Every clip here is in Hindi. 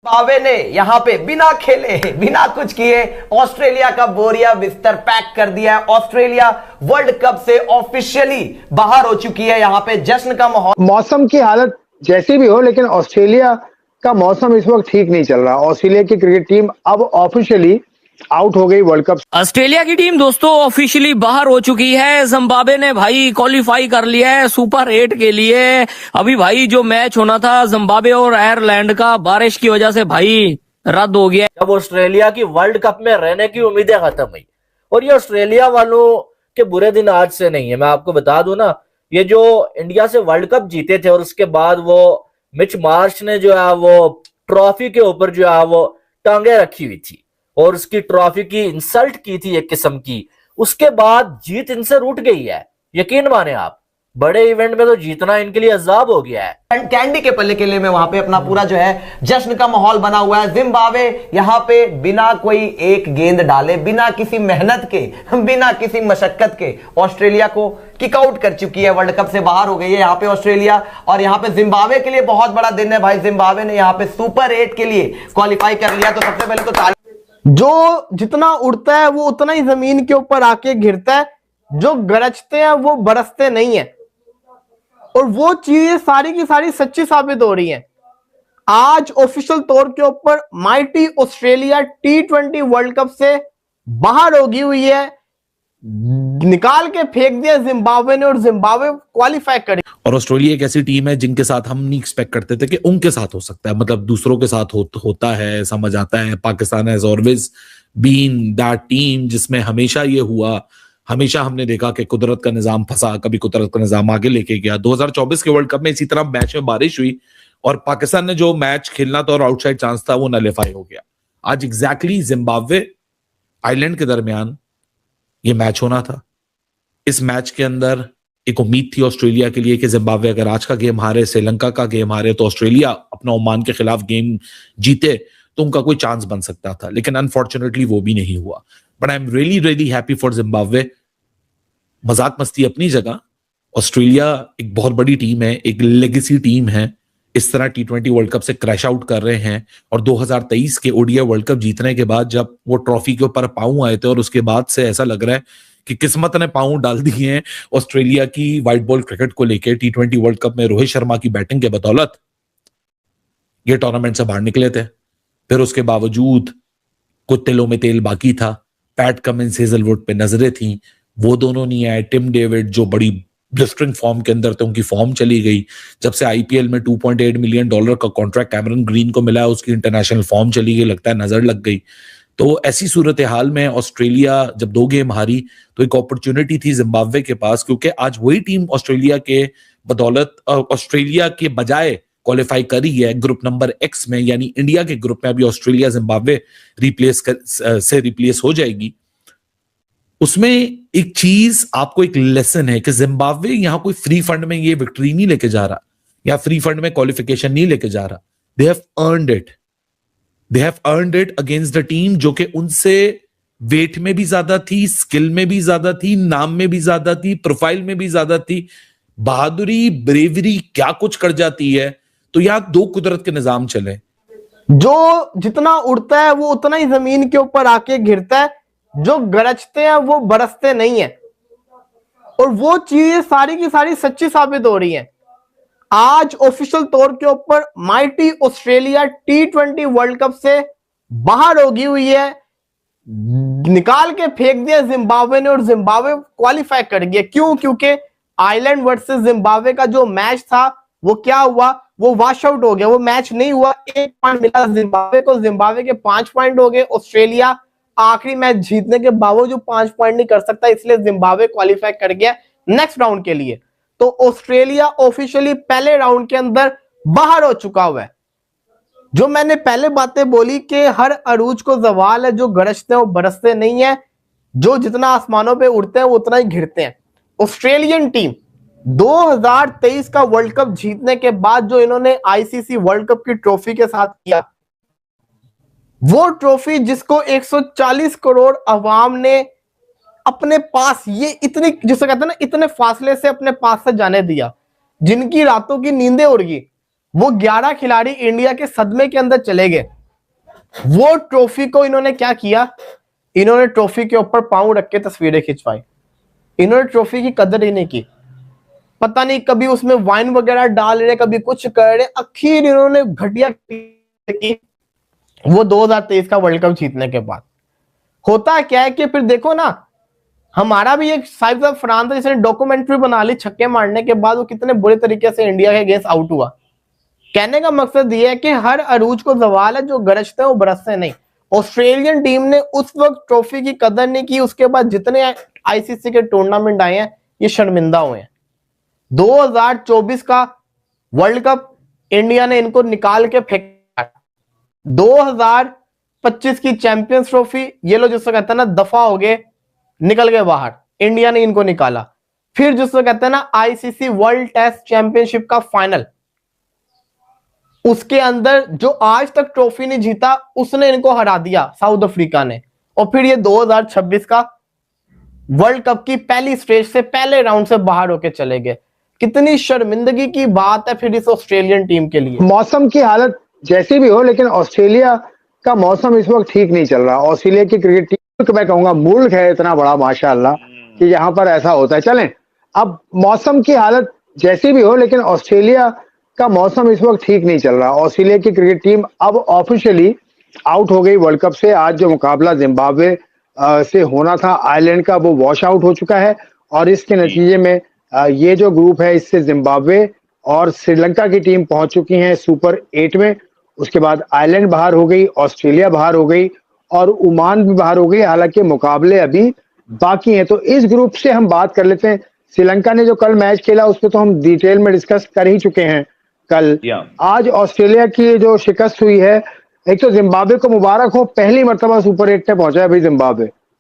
जिम्बाब्वे ने यहां पे बिना खेले बिना कुछ किए ऑस्ट्रेलिया का बोरिया बिस्तर पैक कर दिया है। ऑस्ट्रेलिया वर्ल्ड कप से ऑफिशियली बाहर हो चुकी है। यहां पे जश्न का माहौल, मौसम की हालत जैसी भी हो, लेकिन ऑस्ट्रेलिया का मौसम इस वक्त ठीक नहीं चल रहा। ऑस्ट्रेलिया की क्रिकेट टीम अब ऑफिशियली आउट हो गई वर्ल्ड कप। ऑस्ट्रेलिया की टीम दोस्तों ऑफिशियली बाहर हो चुकी है। जिम्बाब्वे ने भाई क्वालिफाई कर लिया है सुपर 8 के लिए। अभी भाई जो मैच होना था जिम्बाब्वे और आयरलैंड का, बारिश की वजह से भाई रद्द हो गया। जब ऑस्ट्रेलिया की वर्ल्ड कप में रहने की उम्मीदें खत्म हुई, और ये ऑस्ट्रेलिया वालों के बुरे दिन आज से नहीं है। मैं आपको बता दूं ना, ये जो इंडिया से वर्ल्ड कप जीते थे और उसके बाद वो मिच मार्श ने जो है वो ट्रॉफी के ऊपर जो है वो टांगे रखी हुई थी और उसकी ट्रॉफी की इंसल्ट की थी एक किस्म की, उसके बाद जीत इनसे रूठ गई है। यकीन माने आप, बड़े इवेंट में तो जीतना इनके लिए अजाब हो गया है। कैंडी के पल्ले किले में वहां पे अपना पूरा जो है जश्न का माहौल बना हुआ है। जिम्बाब्वे यहां पे बिना कोई एक गेंद डाले, बिना किसी मेहनत के, बिना किसी मशक्कत के ऑस्ट्रेलिया को किक आउट कर चुकी है, वर्ल्ड कप से बाहर हो गई है यहां पे ऑस्ट्रेलिया। और यहां पे जिम्बाब्वे के लिए बहुत बड़ा दिन है भाई। जिम्बाब्वे ने यहां पे सुपर 8 के लिए क्वालिफाई कर लिया। तो सबसे पहले तो जो जितना उड़ता है वो उतना ही जमीन के ऊपर आके गिरता है। जो गरजते हैं वो बरसते नहीं है, और वो चीजें सारी की सारी सच्ची साबित हो रही हैं। आज ऑफिशियल तौर के ऊपर mighty Australia T20 world cup से बाहर होगी हुई है। निकाल के फेंक दिया जिम्बाब्वे ने, और जिम्बाब्वे क्वालिफाई करी। और ऑस्ट्रेलिया एक ऐसी टीम है जिनके साथ हम नहीं एक्सपेक्ट करते थे कि उनके साथ हो सकता है, मतलब दूसरों के साथ होता है, समझ आता है। Pakistan has always been that team जिसमें हमेशा ये हुआ, हमेशा हमने देखा कि कुदरत का निजाम फंसा, कभी कुदरत का निजाम आगे लेके गया। 2024 के वर्ल्ड कप में इसी तरह मैच में बारिश हुई और पाकिस्तान ने जो मैच खेलना था और आउटसाइड चांस था वो नलीफाई हो गया। आज एग्जैक्टली जिम्बाब्वे आइलैंड के दरमियान ये मैच होना था। इस मैच के अंदर एक उम्मीद थी ऑस्ट्रेलिया के लिए कि जिम्बाब्वे अगर आज का गेम हारे, श्रीलंका का गेम हारे, तो ऑस्ट्रेलिया अपना ओमान के खिलाफ गेम जीते तो उनका कोई चांस बन सकता था। लेकिन अनफॉर्चुनेटली वो भी नहीं हुआ। But I am really really happy for Zimbabwe. मजाक मस्ती अपनी जगह, ऑस्ट्रेलिया एक बहुत बड़ी टीम है, एक लेगेसी टीम है। इस तरह T20 वर्ल्ड कप से क्रैश आउट कर रहे हैं, और 2023 के ओडीआई वर्ल्ड कप जीतने के बाद जब वो ट्रॉफी के ऊपर पांव आए थे, और उसके बाद से ऐसा लग रहा है कि किस्मत ने पांव डाल दिए हैं ऑस्ट्रेलिया की व्हाइट बॉल क्रिकेट को लेकर। T20 वर्ल्ड कप में रोहित शर्मा की बैटिंग के बदौलत ये टूर्नामेंट से बाहर निकले थे। फिर उसके बावजूद कुछ तिलों में तेल बाकी था। पैट कमिंस हेजलवुड पे नजरें थी, वो दोनों नहीं आए। टिम डेविड जो बड़ी ब्लिस्टरिंग फॉर्म के अंदर थे, उनकी फॉर्म चली गई। जब से आईपीएल में $2.8 मिलियन का कॉन्ट्रैक्ट कैमरन ग्रीन को मिला है, उसकी इंटरनेशनल फॉर्म चली गई, लगता है नजर लग गई। तो ऐसी सूरत हाल में ऑस्ट्रेलिया जब 2 गेम हारी तो एक अपॉर्चुनिटी थी जिम्बाब्वे के पास, क्योंकि आज वही टीम ऑस्ट्रेलिया के बदौलत ऑस्ट्रेलिया के बजाय क्वालिफाई करी है ग्रुप नंबर X में, यानी इंडिया के ग्रुप में अभी ऑस्ट्रेलिया जिम्बाब्वे रिप्लेस हो जाएगी। उसमें एक चीज आपको एक लेसन है कि जिम्बाब्वे यहां कोई फ्री फंड में ये विक्ट्री नहीं लेके जा रहा, या फ्री फंड में क्वालिफिकेशन नहीं लेके जा रहा। They have earned it against the team जो कि उनसे वेट में भी ज्यादा थी, स्किल में भी ज्यादा थी, नाम में भी ज्यादा थी, प्रोफाइल में भी ज्यादा थी। बहादुरी, ब्रेवरी क्या कुछ कर जाती है। तो यहां 2 कुदरत के निजाम चले। जो जितना उड़ता है वो उतना ही जमीन के ऊपर आके गिरता है। जो गरजते हैं वो बरसते नहीं है, और वो चीजें सारी की सारी सच्ची साबित हो रही हैं। आज ऑफिशियल तौर के ऊपर mighty Australia T20 world cup से बाहर होगी हुई है। निकाल के फेंक दिया जिम्बाब्वे ने, और जिम्बाब्वे क्वालिफाई कर गया। क्यों? क्योंकि आइलैंड वर्सेस जिम्बाब्वे का जो मैच था वो क्या हुआ, वो वॉश आउट हो गया। वो मैच नहीं हुआ। 1 पॉइंट मिला जिम्बाब्वे को, जिम्बाब्वे के 5 पॉइंट हो गए। ऑस्ट्रेलिया आखिरी मैच जीतने के बावजूद 5 पॉइंट नहीं कर सकता, इसलिए जिम्बाब्वे क्वालिफाई कर गया नेक्स्ट राउंड के लिए। तो ऑस्ट्रेलिया ऑफिशियली पहले राउंड के अंदर बाहर हो चुका हुआ है। जो मैंने पहले बातें बोली कि हर अरूज को जवाल है, जो गरजते हैं वो बरसते नहीं है। जो जितना आसमानों पे उड़ते हैं वो उतना ही घिरते हैं। ऑस्ट्रेलियन टीम 2023 का वर्ल्ड कप जीतने के बाद जो इन्होंने आईसीसी वर्ल्ड कप की ट्रॉफी के साथ किया, वो ट्रॉफी जिसको 140 करोड़ अवाम ने अपने पास, ये इतनी जिसे कहते हैं ना, इतने फासले से अपने पास से जाने दिया, जिनकी रातों की नींदें उड़ गई, वो 11 खिलाड़ी इंडिया के सदमे के अंदर चले गए। वो ट्रॉफी को इन्होंने क्या किया, इन्होंने ट्रॉफी के ऊपर पांव रख के तस्वीरें खिंचवाई। इन्होंने ट्रॉफी की कदर ही नहीं की। पता नहीं कभी उसमें वाइन वगैरह डाल रहे, कभी कुछ कर रहे। आखिर इन्होंने घटिया की वो 2023 का वर्ल्ड कप जीतने के बाद। होता क्या है कि फिर देखो ना, हमारा भी एक साहिब साहब फरहान था जिसने डॉक्यूमेंट्री बना ली छक्के मारने के बाद वो कितने बुरे तरीके से इंडिया के अगेंस्ट आउट हुआ। कहने का मकसद ये है कि हर अरूज को जवाल है, जो गरजते हैं वो बरसते नहीं। ऑस्ट्रेलियन टीम ने उस वक्त ट्रॉफी की कदर नहीं की, उसके बाद जितने आईसीसी के टूर्नामेंट आए हैं ये शर्मिंदा हुए हैं। 2024 का वर्ल्ड कप इंडिया ने इनको निकाल के फेंका। 2025 की चैंपियंस ट्रॉफी ये लोग जिसको कहते हैं ना दफा हो गए, निकल गए बाहर, इंडिया ने इनको निकाला। फिर जिसको कहते हैं ना आईसीसी वर्ल्ड टेस्ट चैंपियनशिप का फाइनल, उसके अंदर जो आज तक ट्रॉफी नहीं जीता उसने इनको हरा दिया, साउथ अफ्रीका ने। और फिर ये 2026 का वर्ल्ड कप की पहली स्टेज से पहले राउंड से बाहर होके चले गए। कितनी शर्मिंदगी की बात है फिर इस ऑस्ट्रेलियन टीम के लिए। मौसम की हालत जैसी भी हो, लेकिन ऑस्ट्रेलिया का मौसम इस वक्त ठीक नहीं चल रहा। ऑस्ट्रेलिया की क्रिकेट टीम, मैं कहूंगा मुल्क है इतना बड़ा माशाअल्लाह कि यहाँ पर ऐसा होता है। चलें, अब मौसम की हालत जैसी भी हो, लेकिन ऑस्ट्रेलिया का मौसम इस वक्त ठीक नहीं चल रहा। ऑस्ट्रेलिया की क्रिकेट टीम अब ऑफिशियली आउट हो गई वर्ल्ड कप से। आज जो मुकाबला जिम्बाब्वे से होना था आयरलैंड का, वो वॉश आउट हो चुका है। और इसके नतीजे में ये जो ग्रुप है इससे जिम्बाब्वे और श्रीलंका की टीम पहुंच चुकी हैं सुपर 8 में। उसके बाद आयरलैंड बाहर हो गई, ऑस्ट्रेलिया बाहर हो गई और ओमान भी बाहर हो गई। हालांकि मुकाबले अभी बाकी हैं। तो इस ग्रुप से हम बात कर लेते हैं। श्रीलंका ने जो कल मैच खेला उस पर तो हम डिटेल में डिस्कस कर ही चुके हैं कल। आज ऑस्ट्रेलिया की जो शिकस्त हुई है, एक तो जिम्बाब्वे को मुबारक हो, पहली मर्तबा सुपर 8 में पहुंचा है भाई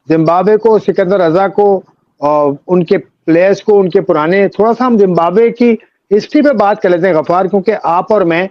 जिम्बाब्वे को, सिकंदर रजा को और उनके प्लेयर्स को, उनके पुराने। थोड़ा सा हम जिम्बाब्वे की हिस्ट्री पे बात कर लेते हैं गफार, क्योंकि आप और मैं